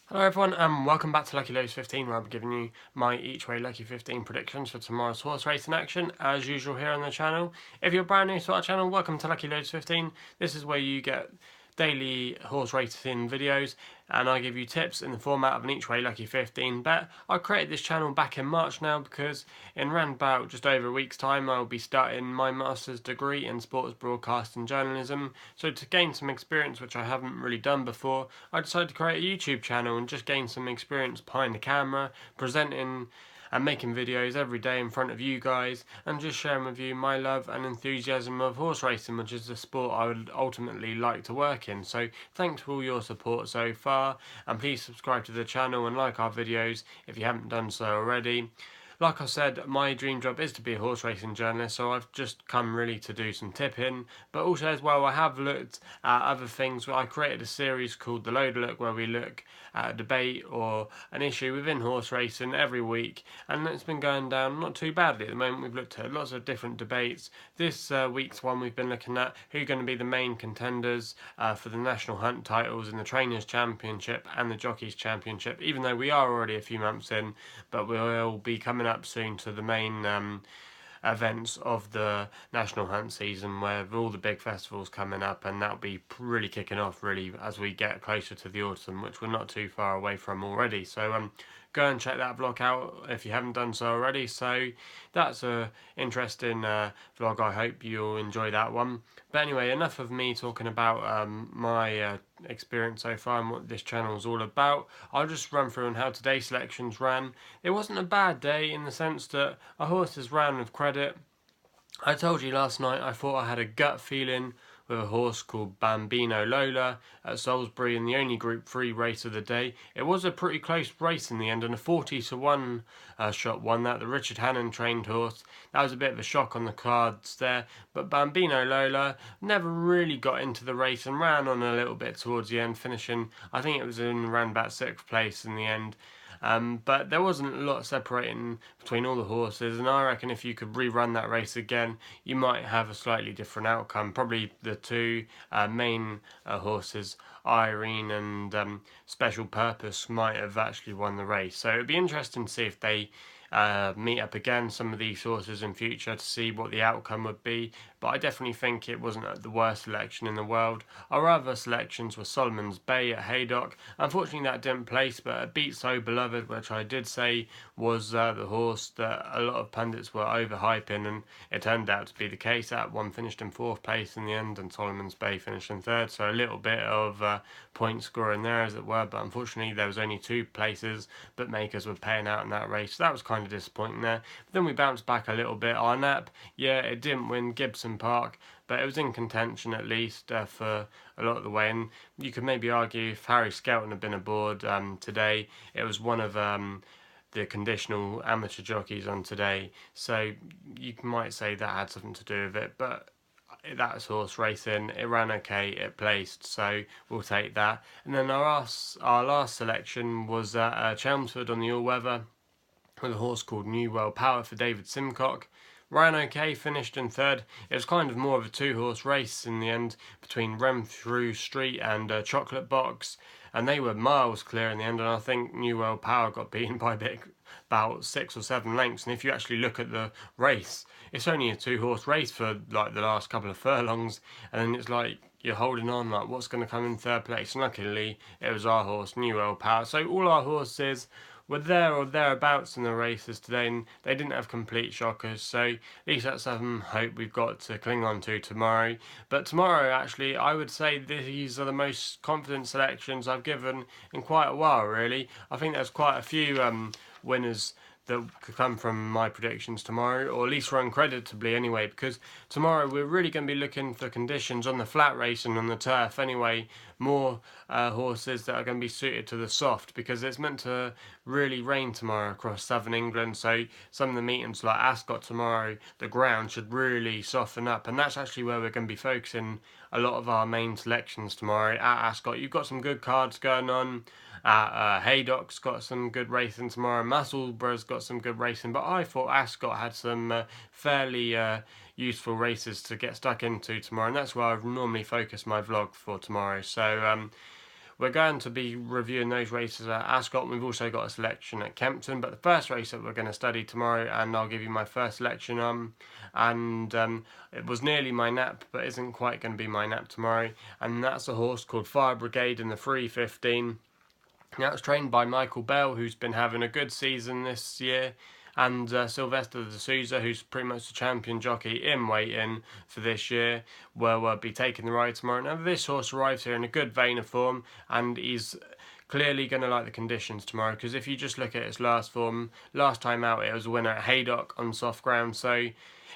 Hello everyone and welcome back to Lucky15 where I'll be giving you my each way Lucky15 predictions for tomorrow's horse racing action as usual here on the channel. If you're brand new to our channel, welcome to Lucky15. This is where you get daily horse racing videos and I give you tips in the format of an each way Lucky15 bet. I created this channel back in March now because in round about just over a week's time I will be starting my master's degree in sports broadcast and journalism. So to gain some experience, which I haven't really done before, I decided to create a YouTube channel and just gain some experience behind the camera, presenting and making videos every day in front of you guys and just sharing with you my love and enthusiasm of horse racing, which is the sport I would ultimately like to work in. So thanks for all your support so far, and please subscribe to the channel and like our videos if you haven't done so already. Like I said, my dream job is to be a horse racing journalist, so I've just come really to do some tipping, but also as well I have looked at other things. I created a series called The Load Look where we look at a debate or an issue within horse racing every week, and it's been going down not too badly at the moment. We've looked at lots of different debates. This week's one we've been looking at who are going to be the main contenders for the national hunt titles in the Trainers' Championship and the Jockeys' Championship, even though we are already a few months in, but we'll be coming up soon to the main events of the national hunt season where all the big festivals coming up, and that'll be really kicking off really as we get closer to the autumn, which we're not too far away from already. So go and check that vlog out if you haven't done so already. So that's a interesting vlog. I hope you'll enjoy that one. But anyway, enough of me talking about my experience so far and what this channel is all about. I'll just run through on how today's selections ran. It wasn't a bad day in the sense that our horses ran with credit. I told you last night I thought I had a gut feeling with a horse called Bambino Lola at Salisbury in the only Group 3 race of the day. It was a pretty close race in the end, and a 40-1 shot won that, the Richard Hannon trained horse. That was a bit of a shock on the cards there, but Bambino Lola never really got into the race and ran on a little bit towards the end, finishing, I think it was in around about 6th place in the end. But there wasn't a lot separating between all the horses, and I reckon if you could rerun that race again, you might have a slightly different outcome. Probably the two main horses, Irene and Special Purpose, might have actually won the race. So it'd be interesting to see if they meet up again, some of these horses in future, to see what the outcome would be. But I definitely think it wasn't the worst selection in the world. Our other selections were Solomon's Bay at Haydock. Unfortunately that didn't place, but it beat So Beloved, which I did say was the horse that a lot of pundits were overhyping, and it turned out to be the case. That one finished in 4th place in the end, and Solomon's Bay finished in 3rd, so a little bit of point scoring there as it were, but unfortunately there was only 2 places bookmakers were paying out in that race, so that was kind of disappointing there. But then we bounced back a little bit. Arnap, yeah, it didn't win Gibson Park, but it was in contention at least for a lot of the way, and you could maybe argue if Harry Skelton had been aboard today, it was one of the conditional amateur jockeys on today, so you might say that had something to do with it, but that's horse racing. It ran okay, it placed, so we'll take that. And then our last selection was Chelmsford on the all-weather with a horse called New World Power for David Simcock. Ran okay, finished in 3rd. It was kind of more of a 2-horse race in the end between Renfrew Street and Chocolate Box, and they were miles clear in the end, and I think New World Power got beaten by about 6 or 7 lengths. And if you actually look at the race, it's only a 2-horse race for like the last couple of furlongs, and then it's like you're holding on like what's going to come in 3rd place. And luckily it was our horse, New World Power. So all our horses were there or thereabouts in the races today, and they didn't have complete shockers, so at least that's some hope we've got to cling on to tomorrow. But tomorrow, actually, I would say these are the most confident selections I've given in quite a while, really. I think there's quite a few winners that could come from my predictions tomorrow, or at least run creditably anyway, because tomorrow we're really going to be looking for conditions on the flat race and on the turf anyway, more horses that are going to be suited to the soft, because it's meant to really rain tomorrow across southern England, so some of the meetings like Ascot tomorrow, the ground should really soften up, and that's actually where we're going to be focusing a lot of our main selections tomorrow at Ascot. You've got some good cards going on. Haydock's got some good racing tomorrow. Musselburgh's got some good racing, but I thought Ascot had some fairly useful races to get stuck into tomorrow, and that's where I've normally focused my vlog for tomorrow. So we're going to be reviewing those races at Ascot. We've also got a selection at Kempton, but the first race that we're going to study tomorrow, and I'll give you my first selection on, and it was nearly my nap, but isn't quite going to be my nap tomorrow, and that's a horse called Fire Brigade in the 3:15. Now, it's trained by Michael Bell, who's been having a good season this year, and Sylvester de Souza, who's pretty much the champion jockey in waiting for this year, will be taking the ride tomorrow. Now, this horse arrives here in a good vein of form, and he's clearly going to like the conditions tomorrow, because if you just look at its last form, last time out it was a winner at Haydock on soft ground, so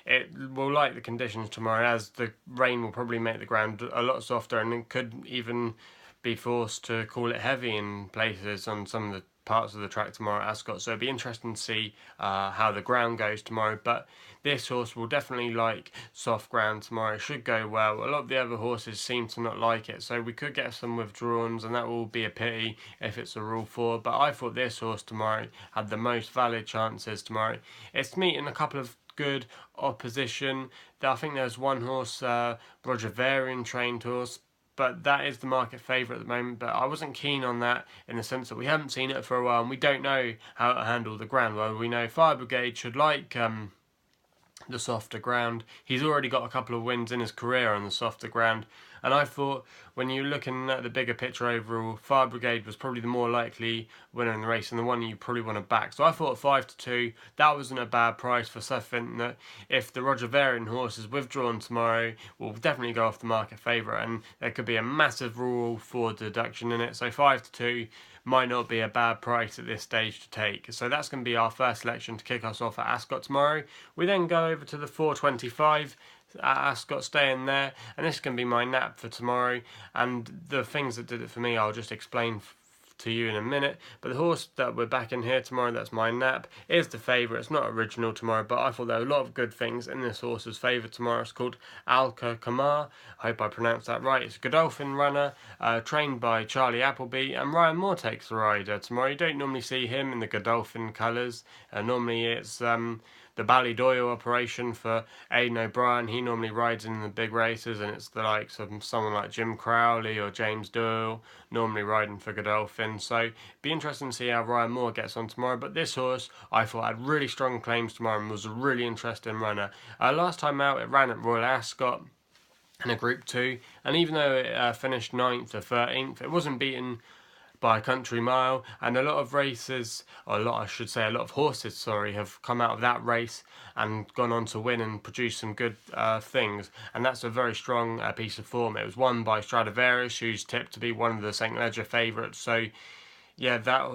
it will like the conditions tomorrow, as the rain will probably make the ground a lot softer, and it could even be forced to call it heavy in places on some of the parts of the track tomorrow at Ascot. So it'll be interesting to see how the ground goes tomorrow, but this horse will definitely like soft ground tomorrow. It should go well. A lot of the other horses seem to not like it, so we could get some withdrawals, and that will be a pity if it's a Rule 4, but I thought this horse tomorrow had the most valid chances tomorrow. It's meeting a couple of good opposition. I think there's one horse, Roger Varian trained horse, but that is the market favourite at the moment. But I wasn't keen on that, in the sense that we haven't seen it for a while and we don't know how to handle the ground. Well, we know Fire Brigade should like the softer ground. He's already got a couple of wins in his career on the softer ground, and I thought, when you're looking at the bigger picture overall, Fire Brigade was probably the more likely winner in the race and the one you probably want to back. So I thought 5-2, that wasn't a bad price for something that, if the Roger Varian horse is withdrawn tomorrow, will definitely go off the market favourite, and there could be a massive Rule 4 deduction in it. So 5-2 might not be a bad price at this stage to take. So that's going to be our first selection to kick us off at Ascot tomorrow. We then go over to the 4:25 at Ascot, staying there, and this is going to be my nap for tomorrow, and the things that did it for me I'll just explain to you in a minute. But the horse that we're back in here tomorrow, that's my nap, is the favourite. It's not original tomorrow, but I thought there were a lot of good things in this horse's favour tomorrow. It's called Alqamar. I hope I pronounced that right. It's a Godolphin runner, trained by Charlie Appleby, and Ryan Moore takes the ride tomorrow. You don't normally see him in the Godolphin colours. Normally it's the Ballydoyle operation for Aidan O'Brien. He normally rides in the big races, and it's the likes of someone like Jim Crowley or James Doyle normally riding for Godolphin. So be interesting to see how Ryan Moore gets on tomorrow. But this horse, I thought, had really strong claims tomorrow and was a really interesting runner. Last time out, it ran at Royal Ascot in a Group 2, and even though it finished 9th or 13th, it wasn't beaten by a country mile, and a lot of races, or a lot of horses, sorry, have come out of that race and gone on to win and produce some good things, and that's a very strong piece of form. It was won by Stradivarius, who's tipped to be one of the St. Leger favourites, so yeah, that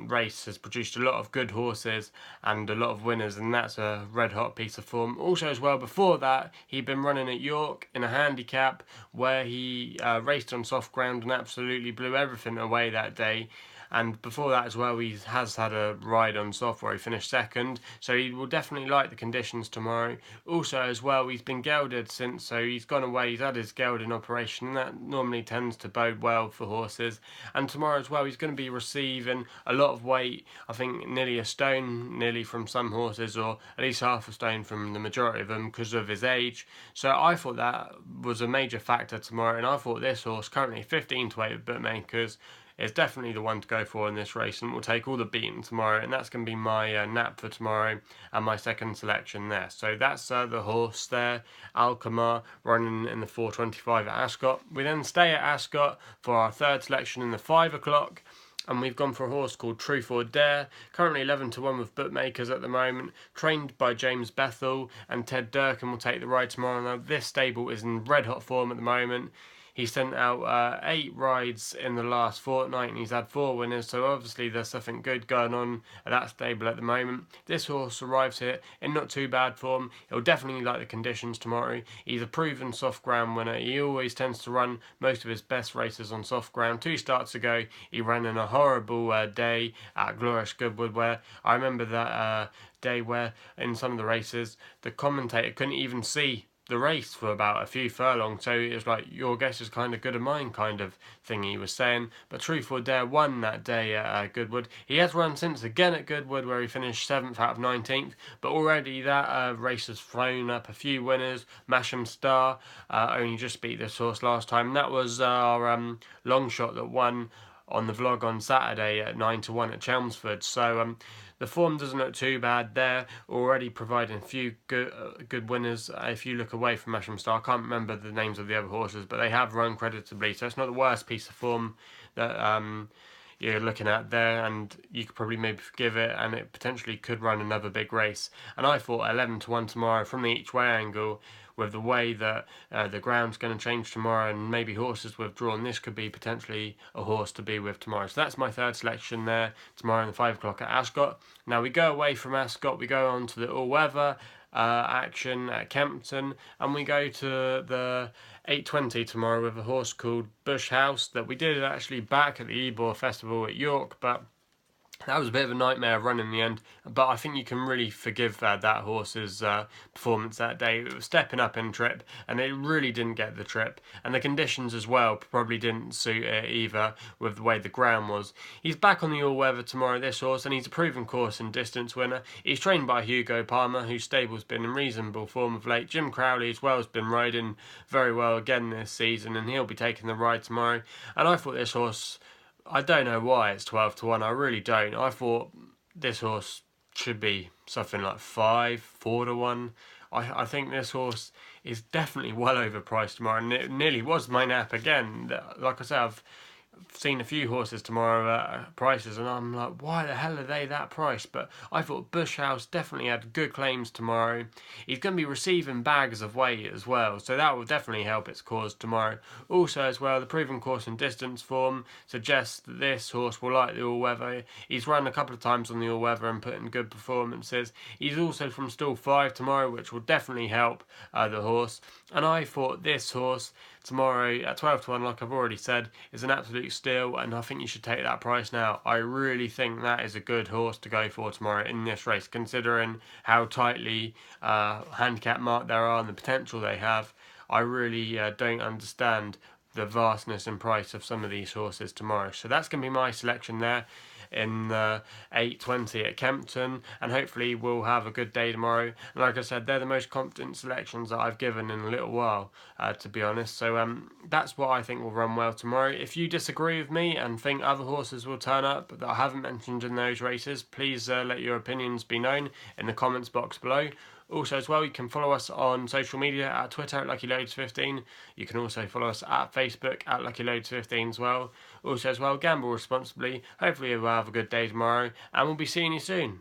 race has produced a lot of good horses and a lot of winners, and that's a red hot piece of form. Also as well, before that, he'd been running at York in a handicap where he raced on soft ground and absolutely blew everything away that day. And before that as well, he has had a ride on soft where he finished second, so he will definitely like the conditions tomorrow. Also as well, he's been gelded since, so he's gone away, he's had his gelding operation, and that normally tends to bode well for horses. And tomorrow as well, he's going to be receiving a lot of weight, I think nearly a stone nearly from some horses, or at least half a stone from the majority of them, because of his age. So I thought that was a major factor tomorrow, and I thought this horse, currently 15 to 8 with bookmakers, is definitely the one to go for in this race, and will take all the beating tomorrow, and that's going to be my nap for tomorrow and my second selection there. So that's the horse there, Alqamar, running in the 4:25 at Ascot. We then stay at Ascot for our third selection in the 5 o'clock, and we've gone for a horse called Truth or Dare, currently 11 to 1 with bookmakers at the moment, trained by James Bethel, and Ted Durkin will take the ride tomorrow. Now this stable is in red hot form at the moment. He sent out 8 rides in the last fortnight, and he's had 4 winners, so obviously there's something good going on at that stable at the moment. This horse arrives here in not too bad form. He'll definitely like the conditions tomorrow. He's a proven soft ground winner. He always tends to run most of his best races on soft ground. 2 starts ago, he ran in a horrible day at Glorious Goodwood, where I remember that day where in some of the races the commentator couldn't even see the race for about a few furlongs, so it was like your guess is kind of good of mine kind of thing he was saying. But Truth or Dare won that day at Goodwood. He has run since again at Goodwood, where he finished 7th out of 19th, but already that race has flown up a few winners. Masham Star only just beat this horse last time. That was our Longshot that won on the vlog on Saturday at 9-1 at Chelmsford. So the form doesn't look too bad there, already providing a few good winners. If you look away from Masham Star, I can't remember the names of the other horses, but they have run creditably, so it's not the worst piece of form that you're looking at there, and you could probably maybe forgive it, and it potentially could run another big race. And I thought 11-1 tomorrow from the each way angle, with the way that the ground's going to change tomorrow and maybe horses withdrawn, this could be potentially a horse to be with tomorrow. So that's my third selection there tomorrow in the 5 o'clock at Ascot. Now we go away from Ascot, we go on to the all-weather action at Kempton, and we go to the 8:20 tomorrow with a horse called Bush House that we did actually back at the Ebor Festival at York, but that was a bit of a nightmare run in the end. But I think you can really forgive that horse's performance that day. It was stepping up in trip, and it really didn't get the trip. And the conditions as well probably didn't suit it either, with the way the ground was. He's back on the all-weather tomorrow, this horse, and he's a proven course and distance winner. He's trained by Hugo Palmer, whose stable's been in reasonable form of late. Jim Crowley as well has been riding very well again this season, and he'll be taking the ride tomorrow. And I thought this horse, I don't know why it's 12-1. I really don't. I thought this horse should be something like 4-1. I think this horse is definitely well overpriced tomorrow, and it nearly was my nap again. Like I said, I've seen a few horses tomorrow at prices, and I'm like, why the hell are they that price? But I thought Bush House definitely had good claims tomorrow. He's going to be receiving bags of weight as well, so that will definitely help its cause tomorrow. Also as well, the proven course and distance form suggests that this horse will like the all-weather. He's run a couple of times on the all-weather and put in good performances. He's also from stall 5 tomorrow, which will definitely help the horse. And I thought this horse tomorrow at 12-1, like I've already said, is an absolute steal, and I think you should take that price now. I really think that is a good horse to go for tomorrow in this race, considering how tightly handicap marked there are and the potential they have. I really don't understand the vastness and price of some of these horses tomorrow. So that's going to be my selection there in the 8:20 at Kempton, and hopefully we'll have a good day tomorrow. And like I said, they're the most confident selections that I've given in a little while, to be honest. So that's what I think will run well tomorrow. If you disagree with me and think other horses will turn up that I haven't mentioned in those races, please let your opinions be known in the comments box below. Also as well, you can follow us on social media at Twitter at LuckyLoads15. You can also follow us at Facebook at LuckyLoads15 as well. Also as well, gamble responsibly. Hopefully we'll have a good day tomorrow, and we'll be seeing you soon.